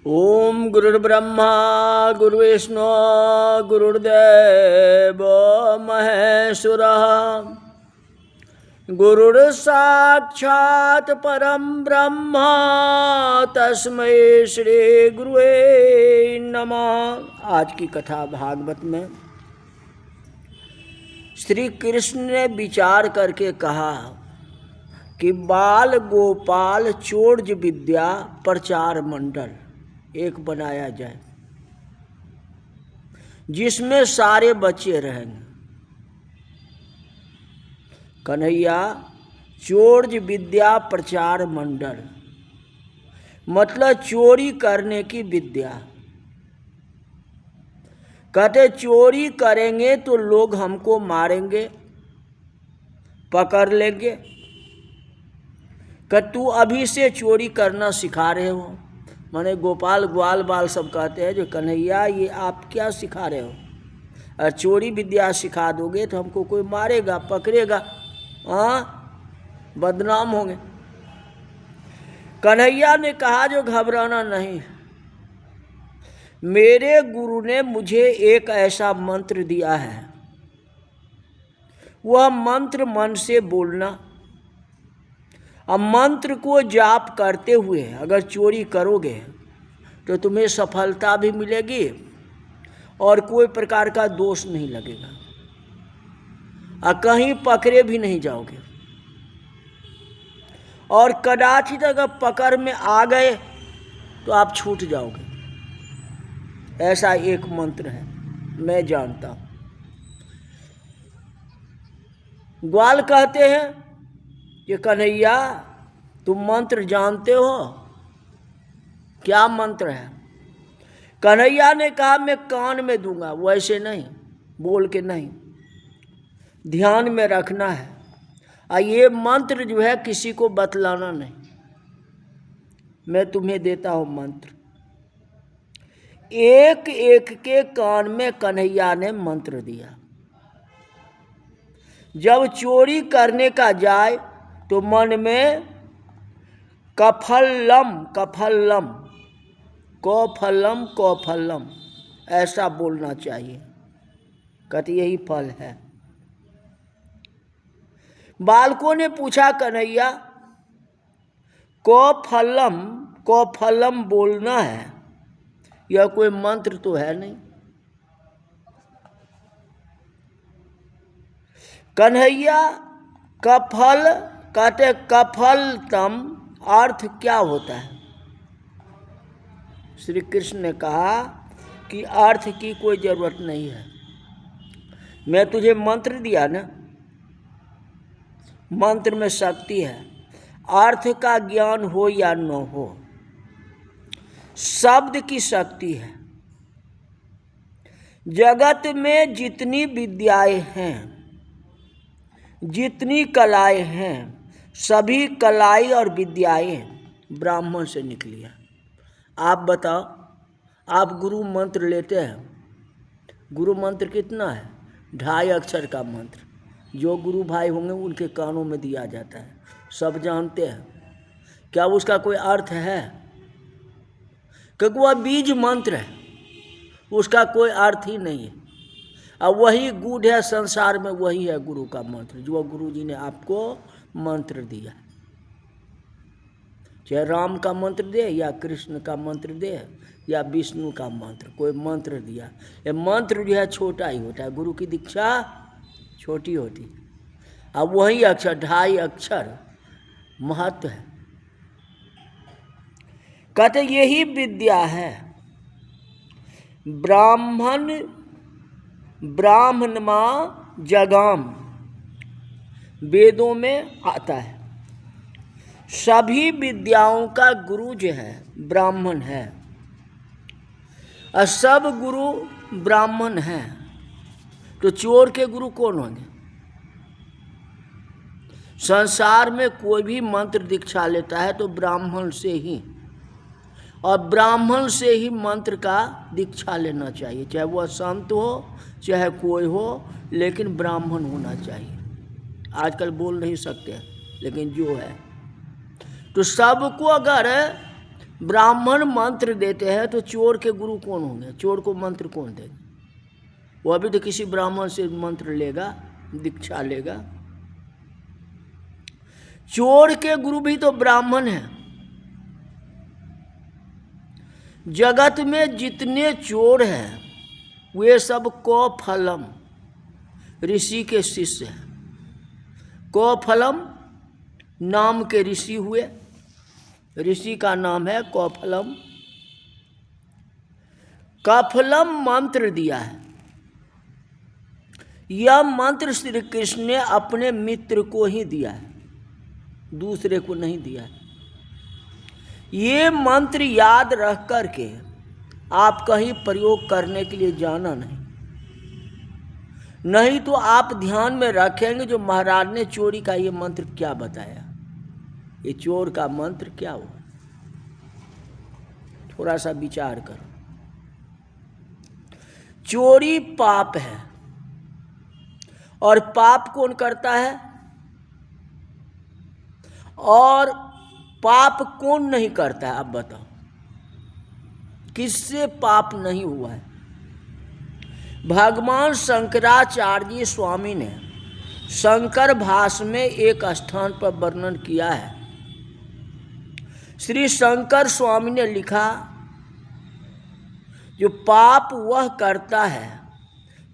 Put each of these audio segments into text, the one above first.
ओम गुरुर्ब्रह्मा गुरुविष्णु गुरुर्देव महेश्वरः गुरुर्साक्षात् परम ब्रह्म तस्मै श्री गुरुवे नमः। आज की कथा भागवत में श्री कृष्ण ने विचार करके कहा कि बाल गोपाल चोर्ज विद्या प्रचार मंडल एक बनाया जाए जिसमें सारे बच्चे रहेंगे। कन्हैया चोर्ज विद्या प्रचार मंडल मतलब चोरी करने की विद्या। कहते चोरी करेंगे तो लोग हमको मारेंगे, पकड़ लेंगे। कि तू अभी से चोरी करना सिखा रहे हो। माने गोपाल ग्वाल बाल सब कहते हैं जो कन्हैया ये आप क्या सिखा रहे हो, और चोरी विद्या सिखा दोगे तो हमको कोई मारेगा, पकड़ेगा, बदनाम होंगे। कन्हैया ने कहा जो घबराना नहीं, मेरे गुरु ने मुझे एक ऐसा मंत्र दिया है, वह मंत्र मन से बोलना। अब मंत्र को जाप करते हुए अगर चोरी करोगे तो तुम्हें सफलता भी मिलेगी और कोई प्रकार का दोष नहीं लगेगा और कहीं पकड़े भी नहीं जाओगे। और कदाचित अगर पकड़ में आ गए तो आप छूट जाओगे। ऐसा एक मंत्र है, मैं जानता हूं। ग्वाल कहते हैं कि कन्हैया तुम मंत्र जानते हो, क्या मंत्र है? कन्हैया ने कहा मैं कान में दूंगा, वैसे नहीं बोल के नहीं, ध्यान में रखना है। और ये मंत्र जो है किसी को बतलाना नहीं। मैं तुम्हें देता हूं मंत्र। एक एक के कान में कन्हैया ने मंत्र दिया। जब चोरी करने का जाए तो मन में कफल्लम कफल्लम कौफल्लम कौफल्लम ऐसा बोलना चाहिए। कहते यही फल है। बालकों ने पूछा कन्हैया कौफल्लम कौफल्लम बोलना है, यह कोई मंत्र तो है नहीं। कन्हैया कफल कहते कफलतम अर्थ क्या होता है? श्री कृष्ण ने कहा कि अर्थ की कोई जरूरत नहीं है। मैं तुझे मंत्र दिया ना, मंत्र में शक्ति है। अर्थ का ज्ञान हो या न हो, शब्द की शक्ति है। जगत में जितनी विद्याएं हैं, जितनी कलाएं हैं, सभी कलाएं और विद्याएं ब्राह्मण से निकली हैं। आप बताओ, आप गुरु मंत्र लेते हैं, गुरु मंत्र कितना है? 2.5 अक्षर का मंत्र, जो गुरु भाई होंगे उनके कानों में दिया जाता है, सब जानते हैं। क्या उसका कोई अर्थ है? क्योंकि वह बीज मंत्र है, उसका कोई अर्थ ही नहीं है। और वही गूढ़ है संसार में, वही है गुरु का मंत्र, जो गुरु जी ने आपको मंत्र दिया। चाहे राम का मंत्र दे या कृष्ण का मंत्र दे या विष्णु का मंत्र, कोई मंत्र दिया। ये मंत्र जो है छोटा ही होता है, गुरु की दीक्षा छोटी होती है। अब वही अक्षर 2.5 अक्षर महत्व है। कहते यही विद्या है। ब्राह्मणमा जगाम वेदों में आता है। सभी विद्याओं का गुरु जो है ब्राह्मण है, और सब गुरु ब्राह्मण हैं। तो चोर के गुरु कौन होंगे? संसार में कोई भी मंत्र दीक्षा लेता है तो ब्राह्मण से ही, और ब्राह्मण से ही मंत्र का दीक्षा लेना चाहिए। चाहे वह संत हो चाहे कोई हो, लेकिन ब्राह्मण होना चाहिए। आजकल बोल नहीं सकते, लेकिन जो है तो सबको अगर ब्राह्मण मंत्र देते हैं तो चोर के गुरु कौन होंगे? चोर को मंत्र कौन देगा? वो अभी तो किसी ब्राह्मण से मंत्र लेगा, दीक्षा लेगा। चोर के गुरु भी तो ब्राह्मण हैं। जगत में जितने चोर हैं वे सब कौफलम ऋषि के शिष्य हैं। कौफलम नाम के ऋषि हुए, ऋषि का नाम है कौफलम। कफलम मंत्र दिया है। यह मंत्र श्री कृष्ण ने अपने मित्र को ही दिया है, दूसरे को नहीं दिया है। ये मंत्र याद रख करके आप कहीं प्रयोग करने के लिए जाना नहीं तो आप ध्यान में रखेंगे जो महाराज ने चोरी का ये मंत्र क्या बताया, ये चोर का मंत्र क्या हुआ। थोड़ा सा विचार करो। चोरी पाप है, और पाप कौन करता है? और पाप कौन नहीं करता है? आप बताओ, किससे पाप नहीं हुआ है? भगवान शंकराचार्य स्वामी ने शंकर भाष्य में एक स्थान पर वर्णन किया है। श्री शंकर स्वामी ने लिखा, जो पाप वह करता है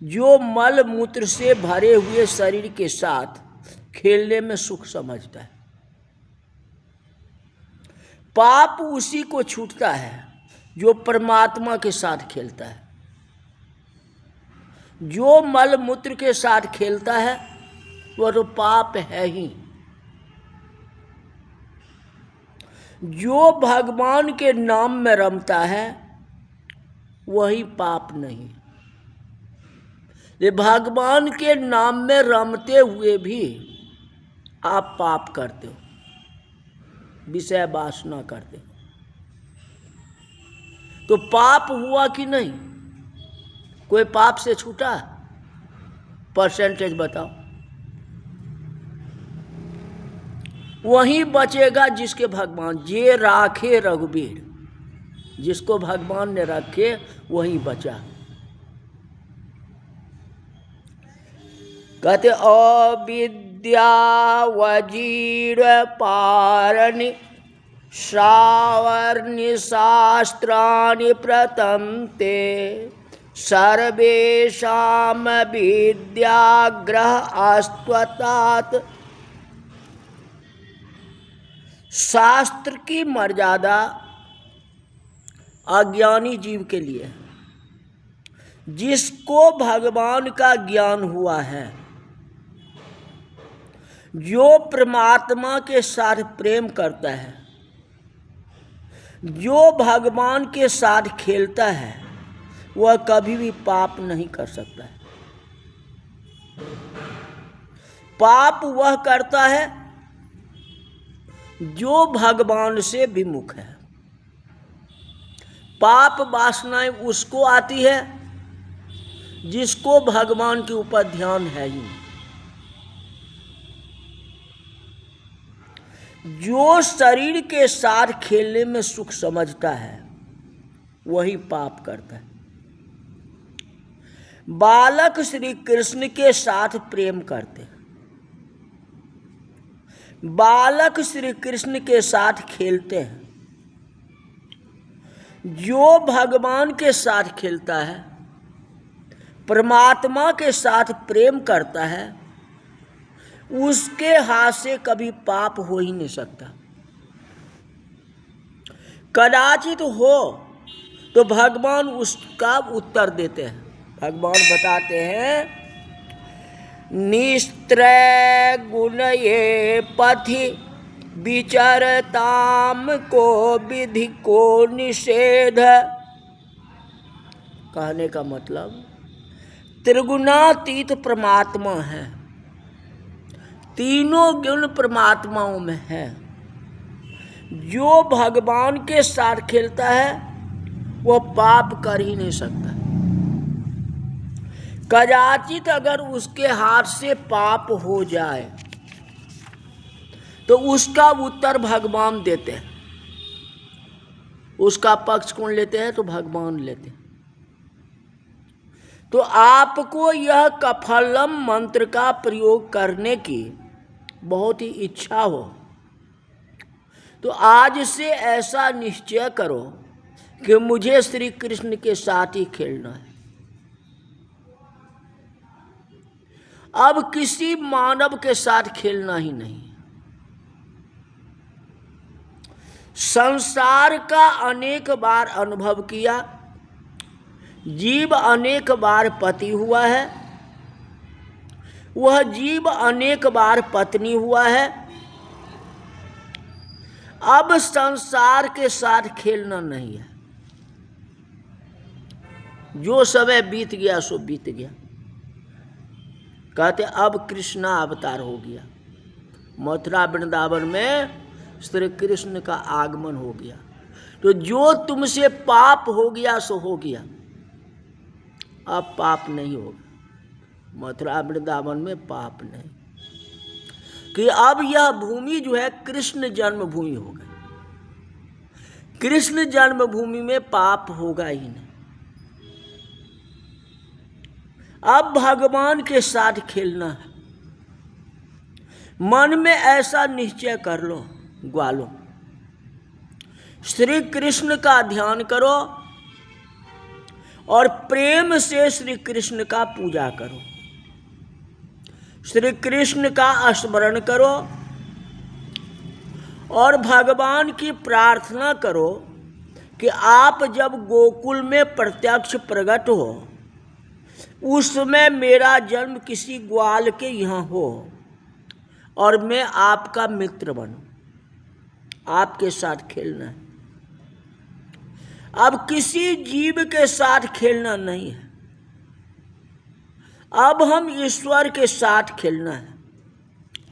जो मल मूत्र से भरे हुए शरीर के साथ खेलने में सुख समझता है। पाप उसी को छूटता है जो परमात्मा के साथ खेलता है। जो मल मूत्र के साथ खेलता है वह तो पाप है ही। जो भगवान के नाम में रमता है वही पाप नहीं। ये भगवान के नाम में रमते हुए भी आप पाप करते हो, विषय वासना करते हो, तो पाप हुआ कि नहीं? कोई पाप से छूटा? परसेंटेज बताओ। वही बचेगा जिसके भगवान, जे राखे रघुबीर, जिसको भगवान ने रखे वही बचा। कहते अविद्या वजीर पारनि श्रावर्णि शास्त्राणि प्रतमते सर्वेषां विद्याग्रह अस्त्वतात्। शास्त्र की मर्यादा अज्ञानी जीव के लिए है। जिसको भगवान का ज्ञान हुआ है, जो परमात्मा के साथ प्रेम करता है, जो भगवान के साथ खेलता है, वह कभी भी पाप नहीं कर सकता है। पाप वह करता है जो भगवान से विमुख है। पाप वासनाएं उसको आती है जिसको भगवान के ऊपर ध्यान है ही। जो शरीर के साथ खेलने में सुख समझता है वही पाप करता है। बालक श्री कृष्ण के साथ प्रेम करते हैं, बालक श्री कृष्ण के साथ खेलते हैं। जो भगवान के साथ खेलता है, परमात्मा के साथ प्रेम करता है, उसके हाथ से कभी पाप हो ही नहीं सकता। कदाचित हो तो भगवान उसका उत्तर देते हैं। भगवान बताते हैं, निस्त्रय गुण ये पथि विचरताम को विधि को निषेध। कहने का मतलब त्रिगुणातीत परमात्मा है, तीनों गुण परमात्माओं में है। जो भगवान के साथ खेलता है वह पाप कर ही नहीं सकता। कदाचित अगर उसके हाथ से पाप हो जाए तो उसका उत्तर भगवान देते हैं। उसका पक्ष कौन लेते हैं? तो भगवान लेते हैं। तो आपको यह कफलम मंत्र का प्रयोग करने की बहुत ही इच्छा हो तो आज से ऐसा निश्चय करो कि मुझे श्री कृष्ण के साथ ही खेलना है। अब किसी मानव के साथ खेलना ही नहीं। संसार का अनेक बार अनुभव किया, जीव अनेक बार पति हुआ है, वह जीव अनेक बार पत्नी हुआ है। अब संसार के साथ खेलना नहीं है। जो समय बीत गया सो बीत गया। कहते अब कृष्णा अवतार हो गया, मथुरा वृंदावन में श्री कृष्ण का आगमन हो गया। तो जो तुमसे पाप हो गया सो हो गया, अब पाप नहीं होगा। मथुरा वृंदावन में पाप नहीं, कि अब यह भूमि जो है कृष्ण जन्मभूमि हो गई। कृष्ण जन्मभूमि में पाप होगा ही नहीं। अब भगवान के साथ खेलना है। मन में ऐसा निश्चय कर लो ग्वालो, श्री कृष्ण का ध्यान करो और प्रेम से श्री कृष्ण का पूजा करो, श्री कृष्ण का स्मरण करो और भगवान की प्रार्थना करो कि आप जब गोकुल में प्रत्यक्ष प्रकट हो उस समय मेरा जन्म किसी ग्वाल के यहाँ हो और मैं आपका मित्र बनूं, आपके साथ खेलना है। अब किसी जीव के साथ खेलना नहीं है, अब हम ईश्वर के साथ खेलना है।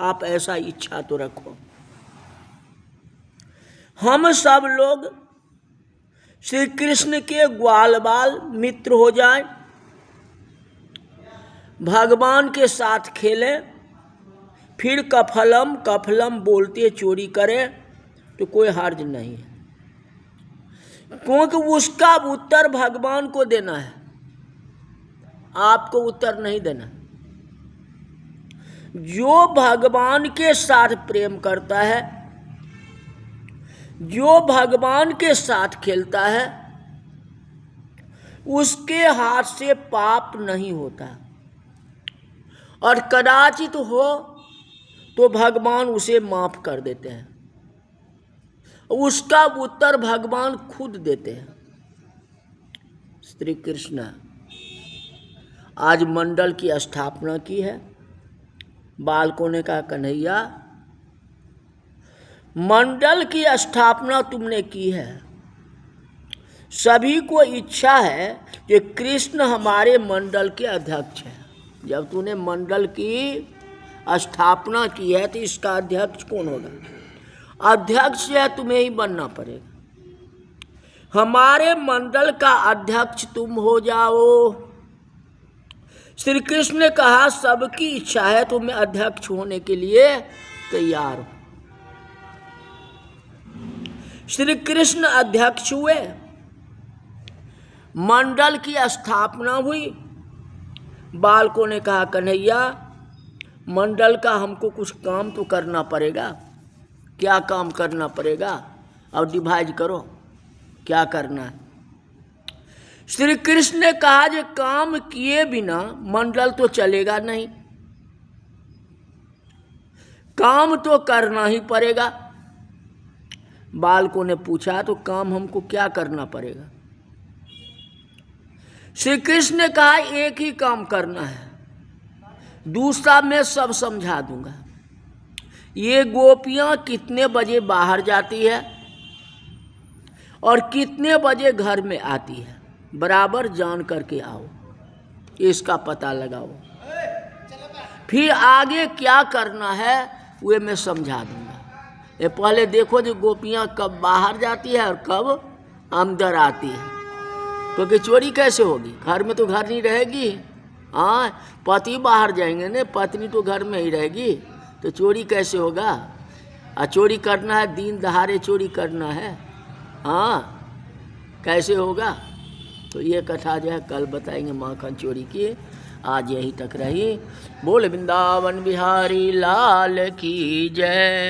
आप ऐसा इच्छा तो रखो। हम सब लोग श्री कृष्ण के ग्वाल बाल मित्र हो जाएं, भगवान के साथ खेलें, फिर कफलम कफलम बोलते चोरी करें तो कोई हर्ज नहीं है, क्योंकि उसका उत्तर भगवान को देना है, आपको उत्तर नहीं देना। जो भगवान के साथ प्रेम करता है, जो भगवान के साथ खेलता है, उसके हाथ से पाप नहीं होता, और कदाचित हो तो भगवान उसे माफ कर देते हैं। उसका उत्तर भगवान खुद देते हैं। श्री कृष्ण आज मंडल की स्थापना की है। बालकों ने कहा कन्हैया मंडल की स्थापना तुमने की है, सभी को इच्छा है कि कृष्ण हमारे मंडल के अध्यक्ष हैं। जब तूने मंडल की स्थापना की है तो इसका अध्यक्ष कौन होगा? अध्यक्ष है तुम्हें ही बनना पड़ेगा। हमारे मंडल का अध्यक्ष तुम हो जाओ। श्री कृष्ण ने कहा सबकी इच्छा है तो मैं अध्यक्ष होने के लिए तैयार हूं। श्री कृष्ण अध्यक्ष हुए, मंडल की स्थापना हुई। बालकों ने कहा कन्हैया मंडल का हमको कुछ काम तो करना पड़ेगा। क्या काम करना पड़ेगा? और डिवाइड करो क्या करना है। श्री कृष्ण ने कहा कि काम किए बिना मंडल तो चलेगा नहीं, काम तो करना ही पड़ेगा। बालकों ने पूछा तो काम हमको क्या करना पड़ेगा? श्री कृष्ण ने कहा एक ही काम करना है, दूसरा मैं सब समझा दूंगा। ये गोपियां कितने बजे बाहर जाती है और कितने बजे घर में आती है, बराबर जान करके आओ, इसका पता लगाओ। फिर आगे क्या करना है वे मैं समझा दूंगा। ये पहले देखो जो गोपियां कब बाहर जाती है और कब अंदर आती है, क्योंकि चोरी कैसे होगी? घर में तो घर नहीं रहेगी। हाँ, पति बाहर जाएंगे ने, पत्नी तो घर में ही रहेगी, तो चोरी कैसे होगा? और चोरी करना है दिन दहाड़े चोरी करना है। हाँ, कैसे होगा? तो ये कथा जो है कल बताएंगे माखन चोरी की। आज यही तक रही। बोल वृंदावन बिहारी लाल की जय।